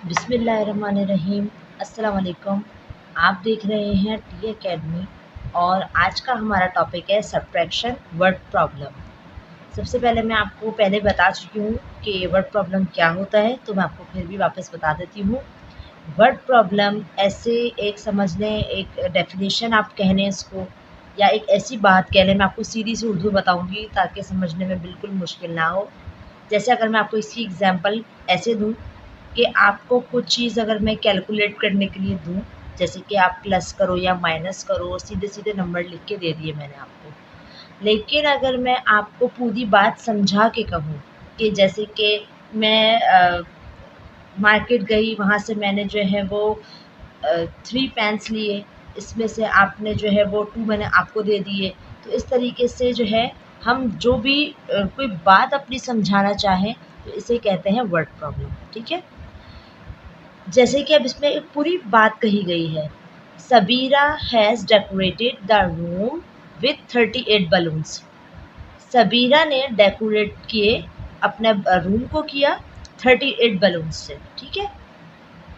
बिस्मिल्लाहिर्रहमानिर्रहीम। अस्सलाम वालेकुम। आप देख रहे हैं टी एकेडमी और आज का हमारा टॉपिक है सब्ट्रैक्शन वर्ड प्रॉब्लम। सबसे पहले मैं आपको पहले बता चुकी हूँ कि वर्ड प्रॉब्लम क्या होता है, तो मैं आपको फिर भी वापस बता देती हूँ। वर्ड प्रॉब्लम ऐसे एक समझ लें, एक डेफिनेशन आप कह लें इसको, या एक ऐसी बात कह लें। मैं आपको सीधी सी उर्दू बताऊँगी ताकि समझने में बिल्कुल मुश्किल ना हो। जैसे अगर मैं आपको इसकी एग्जांपल ऐसे दूँ कि आपको कुछ चीज़ अगर मैं कैलकुलेट करने के लिए दूँ, जैसे कि आप प्लस करो या माइनस करो, सीधे-सीधे नंबर लिख के दे दिए मैंने आपको। लेकिन अगर मैं आपको पूरी बात समझा के कहूँ कि जैसे कि मैं मार्केट गई, वहाँ से मैंने जो है वो 3 पेन्स लिए, इसमें से आपने जो है वो 2 मैंने आपको दे दिए। तो इस तरीके से जो है हम जो भी कोई बात अपनी समझाना चाहें तो इसे कहते हैं वर्ड प्रॉब्लम, ठीक है? जैसे कि अब इसमें एक पूरी बात कही गई है, Sabira has decorated the room with 38 balloons. Sabira ने डेकोरेट किए अपने रूम को किया 38 बलून्स से, ठीक है।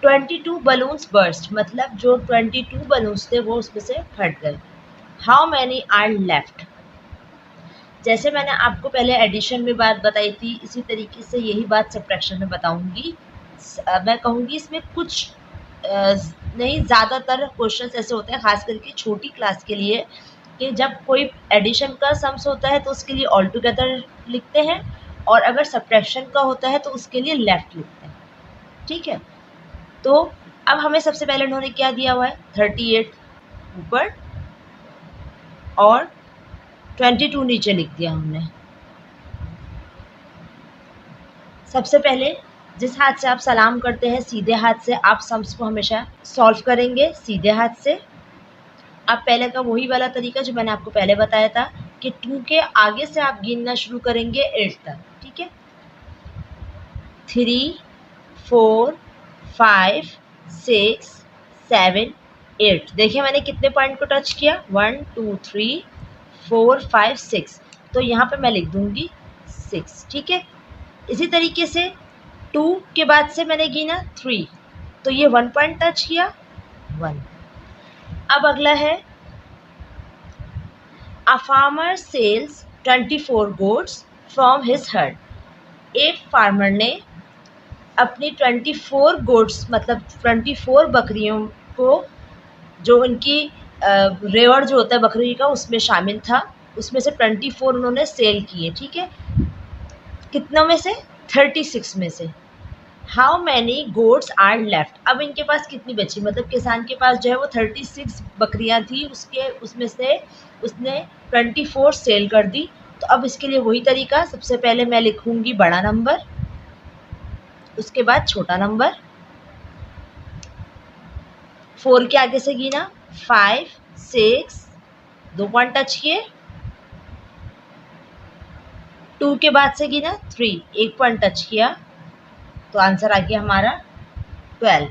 22 बलून्स बर्स्ट, मतलब जो 22 बलून्स थे वो उसमें से फट गए। How many are left. जैसे मैंने आपको पहले एडिशन में बात बताई थी, इसी तरीके से यही बात सब्ट्रैक्शन में बताऊंगी। मैं कहूँगी इसमें कुछ नहीं, ज़्यादातर क्वेश्चंस ऐसे होते हैं खास करके छोटी क्लास के लिए, कि जब कोई एडिशन का सम्स होता है तो उसके लिए ऑल टुगेदर लिखते हैं, और अगर सब्ट्रैक्शन का होता है तो उसके लिए लेफ्ट लिखते हैं, ठीक है। तो अब हमें सबसे पहले उन्होंने क्या दिया हुआ है, 38 ऊपर और 22 नीचे लिख दिया हमने। सबसे पहले जिस हाथ से आप सलाम करते हैं, सीधे हाथ से आप सम्स को हमेशा सॉल्व करेंगे, सीधे हाथ से। अब पहले का वही वाला तरीका जो मैंने आपको पहले बताया था कि 2 के आगे से आप गिनना शुरू करेंगे 8 तक, ठीक है। 3, 4, 5, 6, 7, 8। देखिए मैंने कितने पॉइंट को टच किया, 1, 2, 3, 4, 5, 6। तो यहाँ पे मैं लिख दूंगी 6, ठीक है। इसी तरीके से 2 के बाद से मैंने गिना 3, तो ये 1 पॉइंट टच किया, 1। अब अगला है, a farmer sells 24 goats from his herd. एक फार्मर ने अपनी 24 गोट्स, मतलब 24 बकरियों को, जो उनकी रेवड़ जो होता है बकरी का उसमें शामिल था, उसमें से 24 उन्होंने सेल किए, ठीक है। कितनों में से, 36 में से। How many goats are left. अब इनके पास कितनी बची, मतलब किसान के पास जो है वो 36 बकरियां थी, उसमें से उसने 24 सेल कर दी। तो अब इसके लिए वही तरीका, सबसे पहले मैं लिखूंगी बड़ा नंबर, उसके बाद छोटा नंबर, 4 के आगे से गिना, 5, 6, 2 पॉइंट टच किए, 2 के बाद से गिना 3, 1 पॉइंट टच किया, तो आंसर आ गया हमारा 12,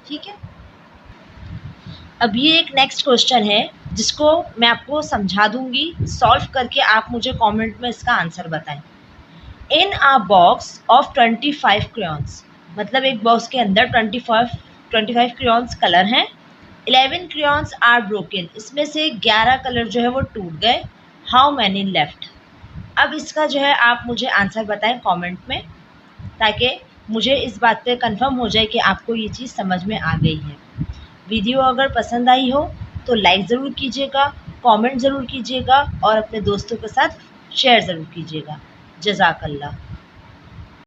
ठीक है। अब ये एक नेक्स्ट क्वेश्चन है जिसको मैं आपको समझा दूंगी, सॉल्व करके आप मुझे कमेंट में इसका आंसर बताएं। इन अ बॉक्स ऑफ 25 क्रेयॉन्स, मतलब एक बॉक्स के अंदर 25 क्रेयॉन्स कलर हैं। 11 क्रेयॉन्स आर ब्रोकन, इसमें से 11 कलर जो है वो टूट गए। How many left. अब इसका जो है आप मुझे आंसर बताएं कमेंट में, ताकि मुझे इस बात पे कंफर्म हो जाए कि आपको ये चीज़ समझ में आ गई है। वीडियो अगर पसंद आई हो तो लाइक ज़रूर कीजिएगा, कमेंट ज़रूर कीजिएगा और अपने दोस्तों के साथ शेयर ज़रूर कीजिएगा। जज़ाकल्लाह।